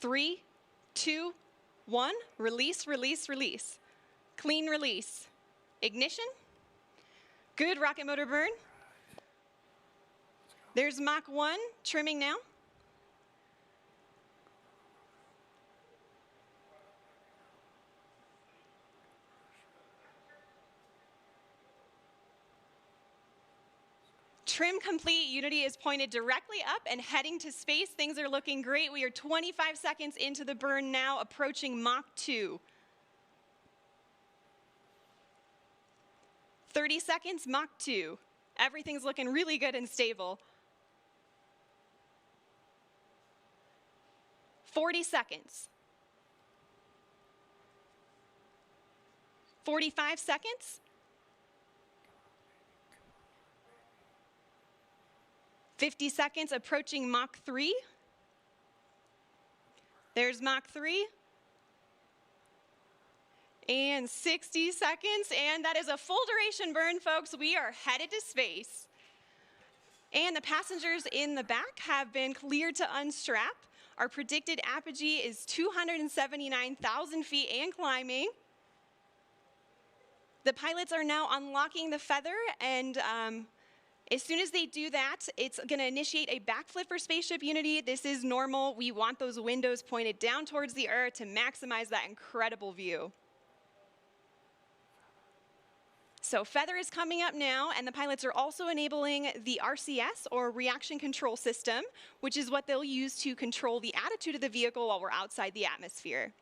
3, 2, 1. Release, release, release. Clean release. Ignition. Good rocket motor burn. There's Mach 1 trimming now. Trim complete. Unity is pointed directly up and heading to space. Things are looking great. We are 25 seconds into the burn now, approaching Mach 2. 30 seconds, Mach 2. Everything's looking really good and stable. 40 seconds. 45 seconds. 50 seconds, approaching Mach 3. There's Mach 3. And 60 seconds, and that is a full duration burn, folks. We are headed to space. And the passengers in the back have been cleared to unstrap. Our predicted apogee is 279,000 feet and climbing. The pilots are now unlocking the feather, and as soon as they do that, it's going to initiate a backflip for Spaceship Unity. This is normal. We want those windows pointed down towards the Earth to maximize that incredible view. So feather is coming up now, and the pilots are also enabling the RCS, or Reaction Control System, which is what they'll use to control the attitude of the vehicle while we're outside the atmosphere.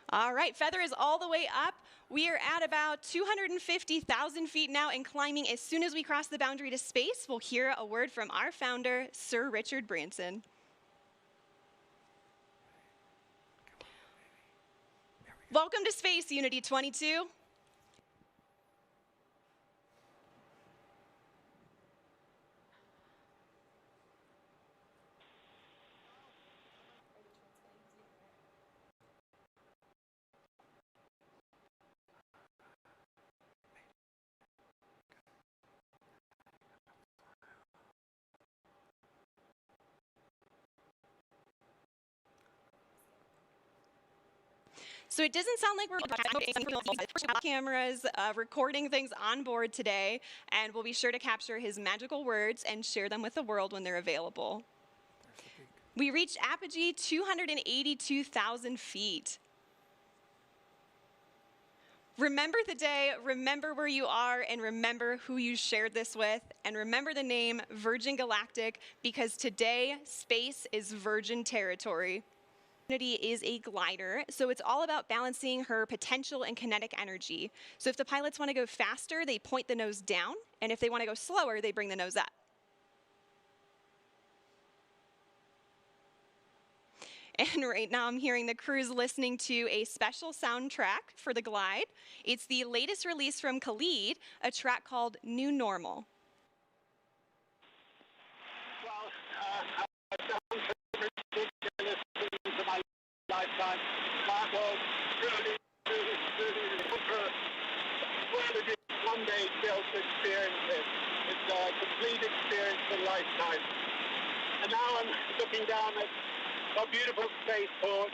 All right, feather is all the way up. We are at about 250,000 feet now and climbing. As soon as we cross the boundary to space, we'll hear a word from our founder, Sir Richard Branson. Welcome to Space Unity 22. So it doesn't sound like we're cameras recording things on board today, and we'll be sure to capture his magical words and share them with the world when they're available. We reached apogee 282,000 feet. Remember the day, remember where you are, and remember who you shared this with, and remember the name Virgin Galactic, because today, space is virgin territory. Unity is a glider, so it's all about balancing her potential and kinetic energy. So if the pilots want to go faster, they point the nose down, and if they want to go slower, they bring the nose up. And right now I'm hearing the crew's listening to a special soundtrack for the glide. It's the latest release from Khalid, a track called New Normal. Lifetime. That was really one day still to experience it. It's a complete experience of a lifetime. And now I'm looking down at a beautiful spaceport.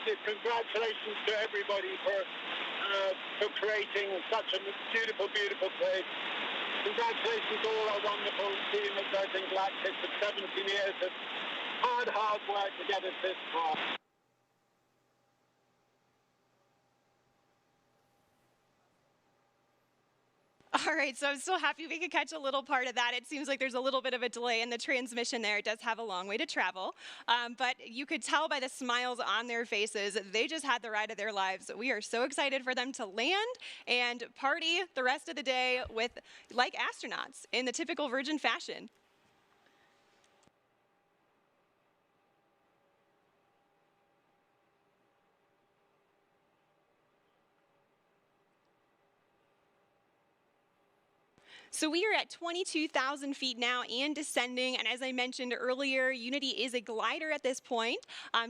Congratulations to everybody for creating such a beautiful, beautiful place. Congratulations to all our wonderful team at Virgin Galactic for 17 years of hard work to get us this far. All right, so I'm so happy we could catch a little part of that. It seems like there's a little bit of a delay in the transmission there. It does have a long way to travel, but you could tell by the smiles on their faces, they just had the ride of their lives. We are so excited for them to land and party the rest of the day with, like astronauts, in the typical Virgin fashion. So we are at 22,000 feet now and descending, and as I mentioned earlier, Unity is a glider at this point.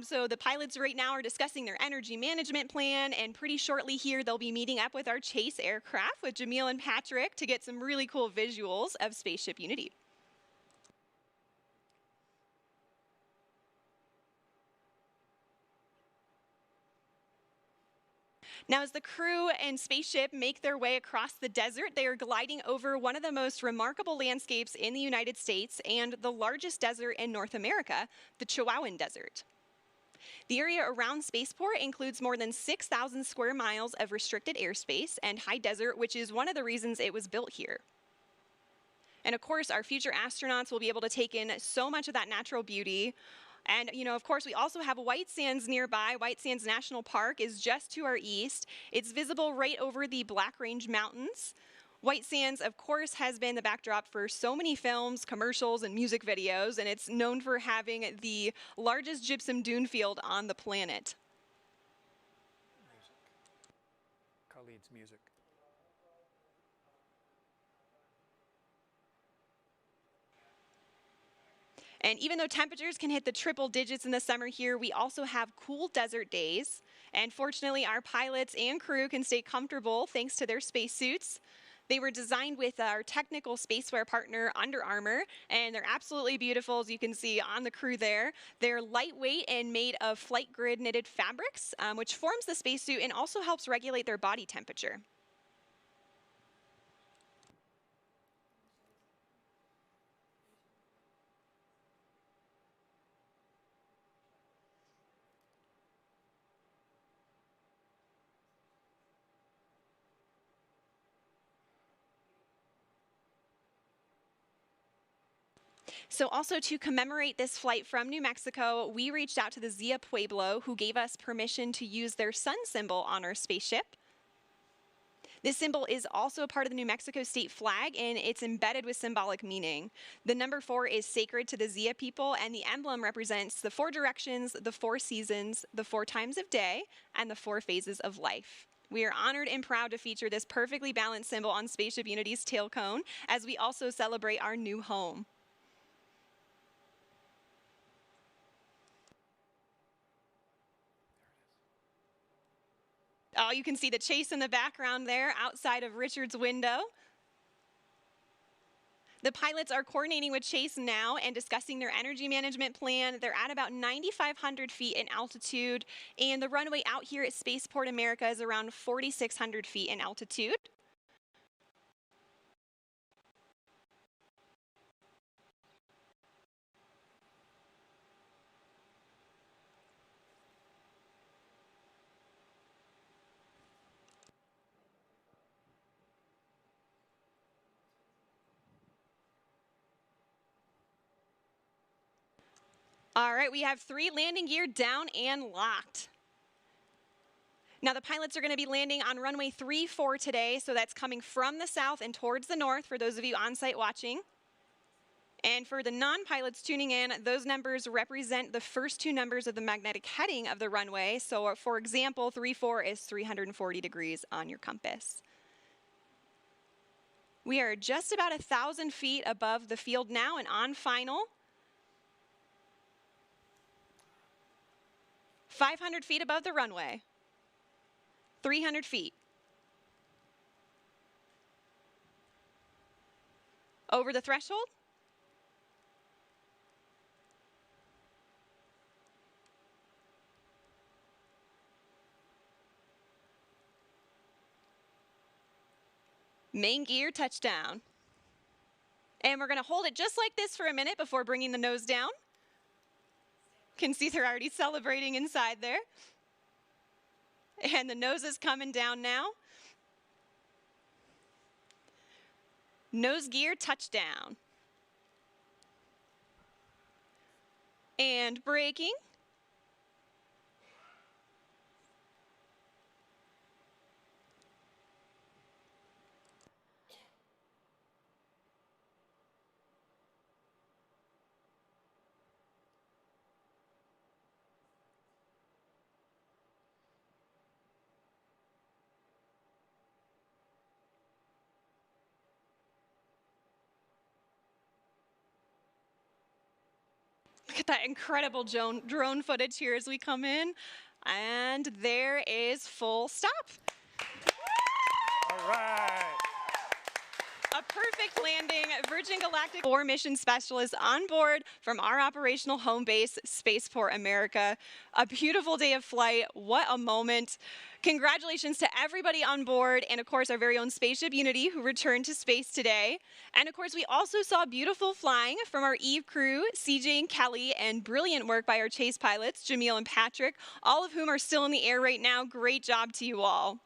So the pilots right now are discussing their energy management plan, and pretty shortly here they'll be meeting up with our chase aircraft with Jamil and Patrick to get some really cool visuals of Spaceship Unity. Now, as the crew and spaceship make their way across the desert, they are gliding over one of the most remarkable landscapes in the United States and the largest desert in North America, the Chihuahuan Desert. The area around Spaceport includes more than 6,000 square miles of restricted airspace and high desert, which is one of the reasons it was built here. And of course, our future astronauts will be able to take in so much of that natural beauty. And, of course, we also have White Sands nearby. White Sands National Park is just to our east. It's visible right over the Black Range Mountains. White Sands, of course, has been the backdrop for so many films, commercials, and music videos, and it's known for having the largest gypsum dune field on the planet. Khalid's music. And even though temperatures can hit the triple digits in the summer here, we also have cool desert days. And fortunately, our pilots and crew can stay comfortable thanks to their spacesuits. They were designed with our technical spacewear partner, Under Armour, and they're absolutely beautiful, as you can see on the crew there. They're lightweight and made of flight grid knitted fabrics, which forms the spacesuit and also helps regulate their body temperature. So also to commemorate this flight from New Mexico, we reached out to the Zia Pueblo, who gave us permission to use their sun symbol on our spaceship. This symbol is also a part of the New Mexico state flag, and it's embedded with symbolic meaning. The number 4 is sacred to the Zia people, and the emblem represents the 4 directions, the 4 seasons, the 4 times of day, and the 4 phases of life. We are honored and proud to feature this perfectly balanced symbol on Spaceship Unity's tail cone, as we also celebrate our new home. Oh, you can see the chase in the background there outside of Richard's window. The pilots are coordinating with Chase now and discussing their energy management plan. They're at about 9,500 feet in altitude, and the runway out here at Spaceport America is around 4,600 feet in altitude. All right, we have 3 landing gear down and locked. Now the pilots are going to be landing on runway 34 today, so that's coming from the south and towards the north for those of you on site watching. And for the non-pilots tuning in, those numbers represent the first 2 numbers of the magnetic heading of the runway. So for example, 34 is 340 degrees on your compass. We are just about 1,000 feet above the field now and on final. 500 feet above the runway. 300 feet. Over the threshold. Main gear touchdown. And we're going to hold it just like this for a minute before bringing the nose down. Can see they're already celebrating inside there. And the nose is coming down now. Nose gear touchdown. And braking. Look at that incredible drone footage here as we come in. And there is full stop. All right. A perfect landing. Virgin Galactic 4 mission specialists on board from our operational home base, Spaceport America. A beautiful day of flight. What a moment. Congratulations to everybody on board, and of course our very own Spaceship Unity, who returned to space today. And of course we also saw beautiful flying from our Eve crew, CJ and Kelly, and brilliant work by our chase pilots, Jamil and Patrick, all of whom are still in the air right now. Great job to you all.